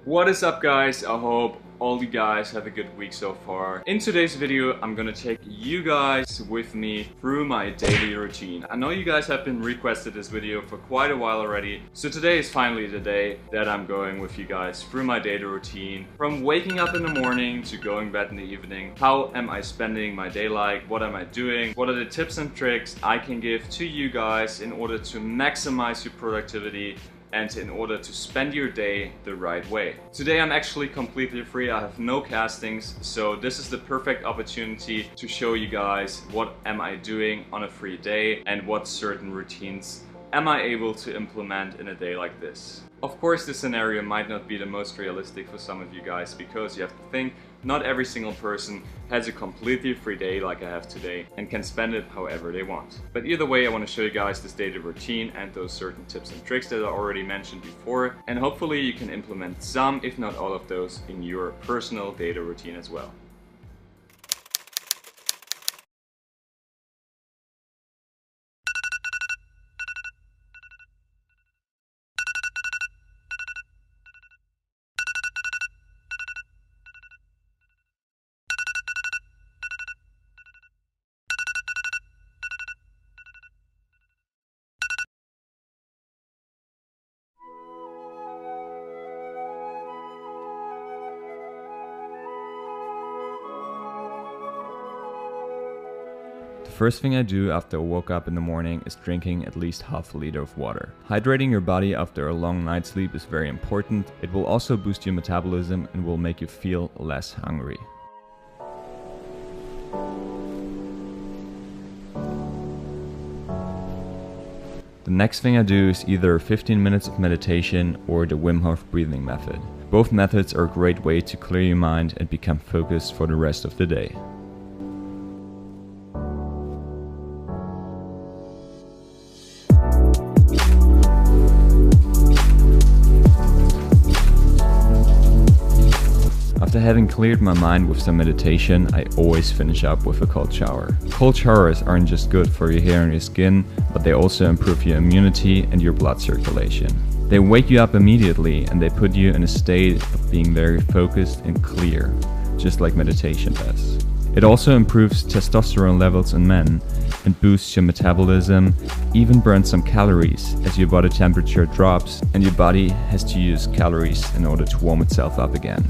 What is up, guys? I hope all you guys have a good week so far. In today's video, I'm gonna take you guys with me through my daily routine. I know you guys have been requested this video for quite a while already, so today is finally the day that I'm going with you guys through my daily routine. From waking up in the morning to going to bed in the evening, how am I spending my day like? What am I doing? What are the tips and tricks I can give to you guys in order to maximize your productivity and in order to spend your day the right way. Today I'm actually completely free, I have no castings, so this is the perfect opportunity to show you guys what am I doing on a free day and what certain routines am I able to implement in a day like this. Of course, this scenario might not be the most realistic for some of you guys because you have to think not every single person has a completely free day like I have today and can spend it however they want. But either way, I want to show you guys this daily routine and those certain tips and tricks that I already mentioned before, and hopefully you can implement some, if not all of those, in your personal daily routine as well. The first thing I do after I woke up in the morning is drinking at least half a liter of water. Hydrating your body after a long night's sleep is very important. It will also boost your metabolism and will make you feel less hungry. The next thing I do is either 15 minutes of meditation or the Wim Hof breathing method. Both methods are a great way to clear your mind and become focused for the rest of the day. After having cleared my mind with some meditation, I always finish up with a cold shower. Cold showers aren't just good for your hair and your skin, but they also improve your immunity and your blood circulation. They wake you up immediately and they put you in a state of being very focused and clear, just like meditation does. It also improves testosterone levels in men and boosts your metabolism, even burns some calories as your body temperature drops and your body has to use calories in order to warm itself up again.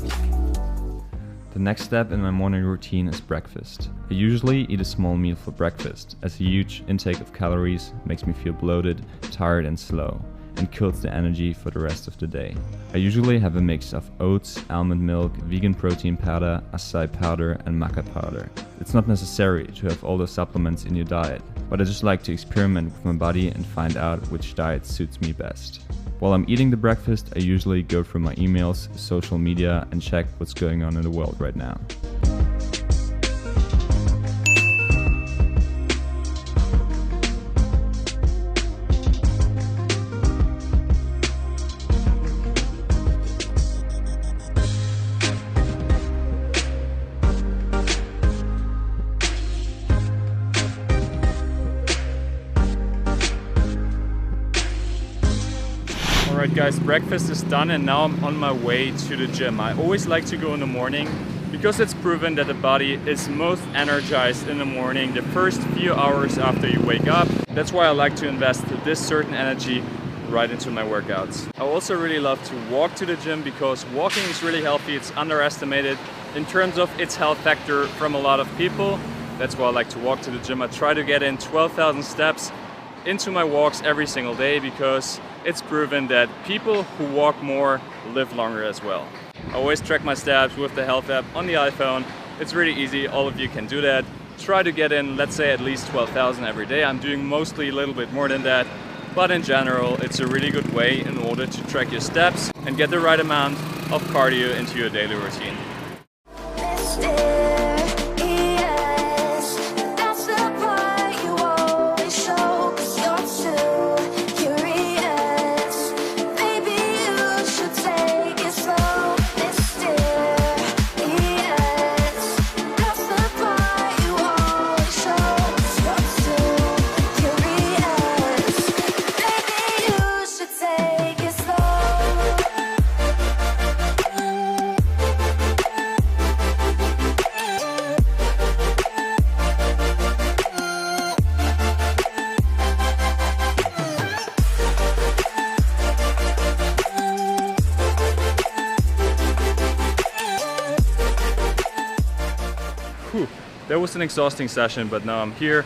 The next step in my morning routine is breakfast. I usually eat a small meal for breakfast, as a huge intake of calories makes me feel bloated, tired and slow, and kills the energy for the rest of the day. I usually have a mix of oats, almond milk, vegan protein powder, acai powder and maca powder. It's not necessary to have all the supplements in your diet, but I just like to experiment with my body and find out which diet suits me best. While I'm eating the breakfast, I usually go through my emails, social media and check what's going on in the world right now. Alright guys, breakfast is done and now I'm on my way to the gym. I always like to go in the morning because it's proven that the body is most energized in the morning, the first few hours after you wake up. That's why I like to invest this certain energy right into my workouts. I also really love to walk to the gym because walking is really healthy. It's underestimated in terms of its health factor from a lot of people. That's why I like to walk to the gym. I try to get in 12,000 steps into my walks every single day because it's proven that people who walk more live longer as well. I always track my steps with the health app on the iPhone. It's really easy, all of you can do that. Try to get in, let's say, at least 12,000 every day. I'm doing mostly a little bit more than that, but in general it's a really good way in order to track your steps and get the right amount of cardio into your daily routine. That was an exhausting session, but now I'm here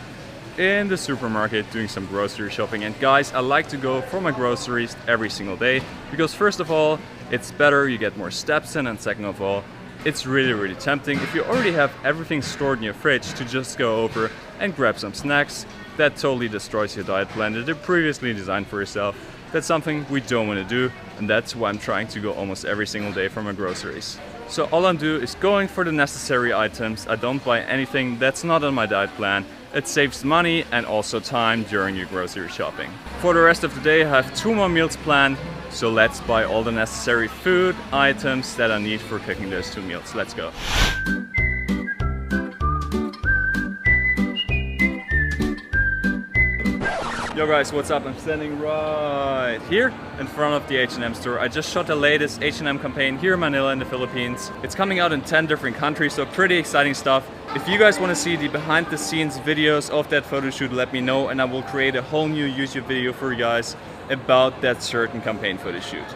in the supermarket doing some grocery shopping. And guys, I like to go for my groceries every single day because first of all, it's better, you get more steps in, and second of all, it's really tempting if you already have everything stored in your fridge to just go over and grab some snacks. That totally destroys your diet plan that you previously designed for yourself. That's something we don't want to do, and that's why I'm trying to go almost every single day for my groceries. So all I'm doing is going for the necessary items. I don't buy anything that's not on my diet plan. It saves money and also time during your grocery shopping. For the rest of the day, I have 2 more meals planned. So let's buy all the necessary food items that I need for cooking those 2 meals. Let's go. Yo guys, what's up? I'm standing right here in front of the H&M store. I just shot the latest H&M campaign here in Manila in the Philippines. It's coming out in 10 different countries, so pretty exciting stuff. If you guys want to see the behind the scenes videos of that photo shoot, let me know and I will create a whole new YouTube video for you guys about that certain campaign photo shoot.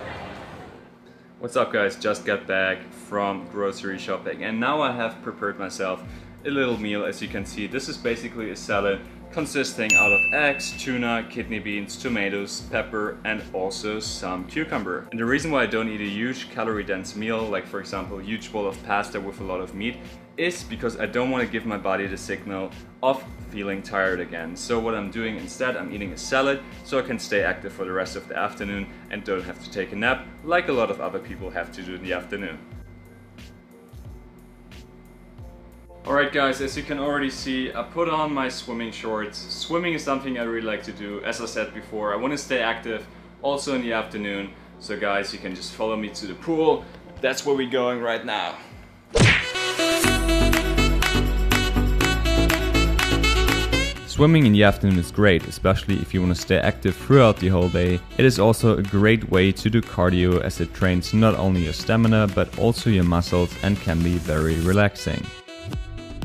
What's up guys, just got back from grocery shopping and now I have prepared myself a little meal. As you can see, this is basically a salad consisting out of eggs, tuna, kidney beans, tomatoes, pepper and also some cucumber. And the reason why I don't eat a huge calorie dense meal, like for example a huge bowl of pasta with a lot of meat, is because I don't want to give my body the signal of feeling tired again. So what I'm doing instead, I'm eating a salad so I can stay active for the rest of the afternoon and don't have to take a nap like a lot of other people have to do in the afternoon. Alright guys, as you can already see, I put on my swimming shorts. Swimming is something I really like to do. As I said before, I want to stay active also in the afternoon. So guys, you can just follow me to the pool. That's where we're going right now. Swimming in the afternoon is great, especially if you want to stay active throughout the whole day. It is also a great way to do cardio as it trains not only your stamina but also your muscles and can be very relaxing.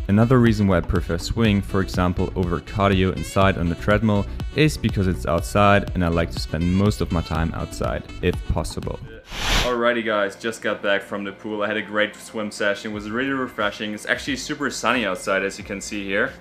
Another reason why I prefer swimming, for example, over cardio inside on the treadmill is because it's outside and I like to spend most of my time outside, if possible. Alrighty guys, just got back from the pool. I had a great swim session, it was really refreshing. It's actually super sunny outside as you can see here.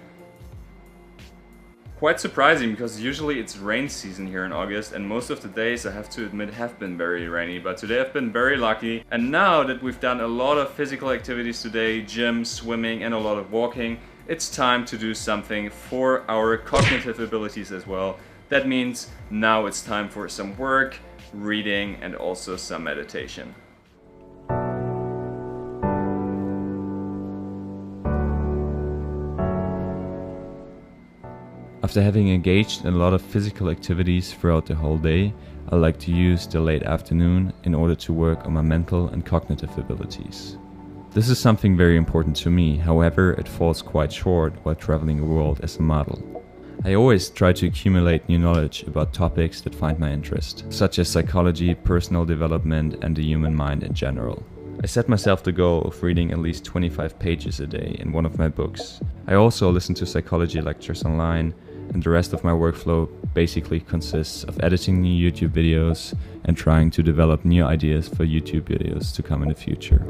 Quite surprising because usually it's rain season here in August and most of the days, I have to admit, have been very rainy, but today I've been very lucky. And now that we've done a lot of physical activities today, gym, swimming and a lot of walking, it's time to do something for our cognitive abilities as well. That means now it's time for some work, reading and also some meditation. After having engaged in a lot of physical activities throughout the whole day, I like to use the late afternoon in order to work on my mental and cognitive abilities. This is something very important to me, however it falls quite short while traveling the world as a model. I always try to accumulate new knowledge about topics that find my interest, such as psychology, personal development and the human mind in general. I set myself the goal of reading at least 25 pages a day in one of my books. I also listen to psychology lectures online, and the rest of my workflow basically consists of editing new YouTube videos and trying to develop new ideas for YouTube videos to come in the future.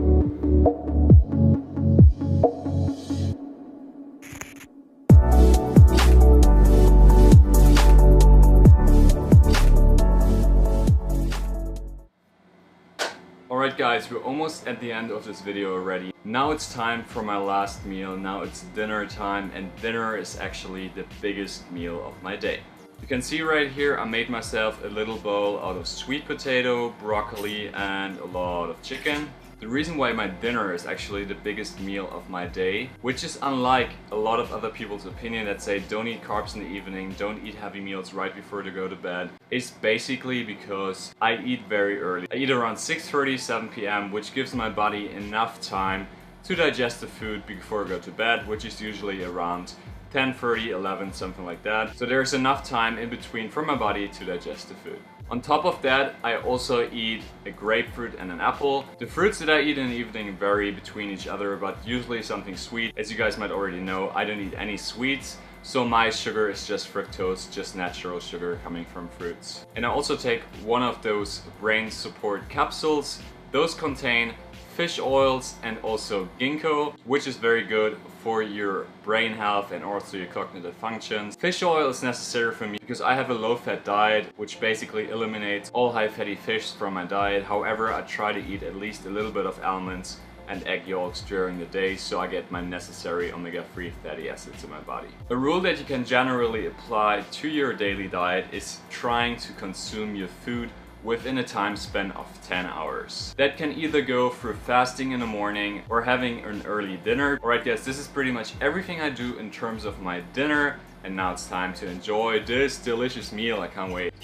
Alright guys, we're almost at the end of this video already. Now it's time for my last meal. Now it's dinner time and dinner is actually the biggest meal of my day. You can see right here I made myself a little bowl out of sweet potato, broccoli and a lot of chicken. The reason why my dinner is actually the biggest meal of my day, which is unlike a lot of other people's opinion that say don't eat carbs in the evening, don't eat heavy meals right before to go to bed, is basically because I eat very early. I eat around 6:30, 7 p.m. which gives my body enough time to digest the food before I go to bed, which is usually around 10:30, 11, something like that. So there's enough time in between for my body to digest the food. On top of that, I also eat a grapefruit and an apple. The fruits that I eat in the evening vary between each other, but usually something sweet. As you guys might already know, I don't eat any sweets, so my sugar is just fructose, just natural sugar coming from fruits. And I also take one of those brain support capsules. Those contain fish oils and also ginkgo, which is very good for your brain health and also your cognitive functions. Fish oil is necessary for me because I have a low-fat diet, which basically eliminates all high-fatty fish from my diet. However, I try to eat at least a little bit of almonds and egg yolks during the day, so I get my necessary omega-3 fatty acids in my body. A rule that you can generally apply to your daily diet is trying to consume your food within a time span of 10 hours. That can either go through fasting in the morning or having an early dinner. Alright guys, this is pretty much everything I do in terms of my dinner, and now it's time to enjoy this delicious meal. I can't wait.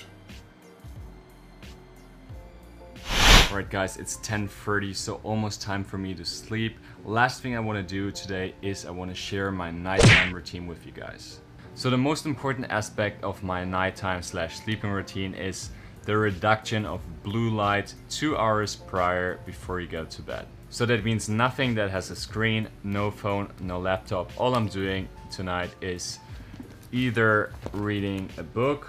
Alright guys, it's 10:30, so almost time for me to sleep. Last thing I want to do today is I want to share my nighttime routine with you guys. So the most important aspect of my nighttime / sleeping routine is the reduction of blue light 2 hours prior before you go to bed. So that means nothing that has a screen, no phone, no laptop. All I'm doing tonight is either reading a book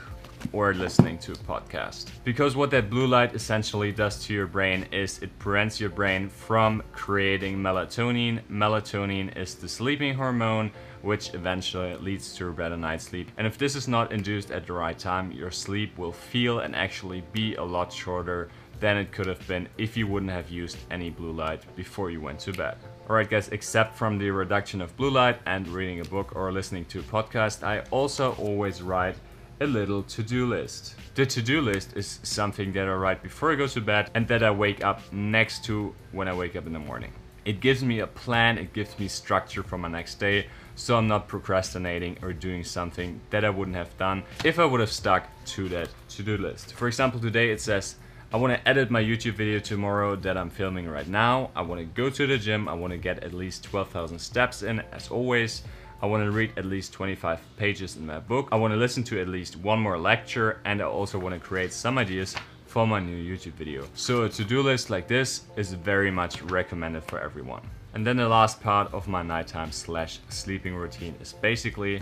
or listening to a podcast. Because what that blue light essentially does to your brain is it prevents your brain from creating melatonin. Melatonin is the sleeping hormone, which eventually leads to a better night's sleep. And if this is not induced at the right time, your sleep will feel and actually be a lot shorter than it could have been if you wouldn't have used any blue light before you went to bed. Alright guys, except from the reduction of blue light and reading a book or listening to a podcast, I also always write a little to-do list. The to-do list is something that I write before I go to bed and that I wake up next to when I wake up in the morning. It gives me a plan, it gives me structure for my next day, so I'm not procrastinating or doing something that I wouldn't have done if I would have stuck to that to-do list. For example, today it says, I want to edit my YouTube video tomorrow that I'm filming right now. I want to go to the gym, I want to get at least 12,000 steps in, as always. I want to read at least 25 pages in my book. I want to listen to at least one more lecture, and I also want to create some ideas for my new YouTube video. So a to-do list like this is very much recommended for everyone. And then the last part of my nighttime / sleeping routine is basically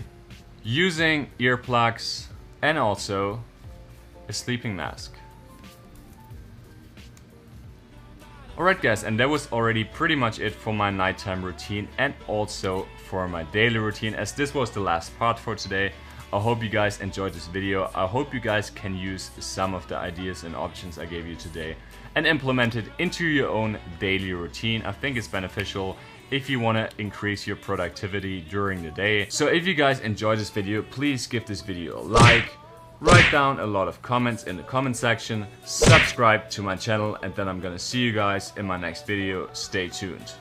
using earplugs and also a sleeping mask. Alright guys, and that was already pretty much it for my nighttime routine and also for my daily routine, as this was the last part for today. I hope you guys enjoyed this video. I hope you guys can use some of the ideas and options I gave you today and implement it into your own daily routine. I think it's beneficial if you want to increase your productivity during the day. So if you guys enjoyed this video, please give this video a like. Write down a lot of comments in the comment section, subscribe to my channel, and then I'm gonna see you guys in my next video. Stay tuned.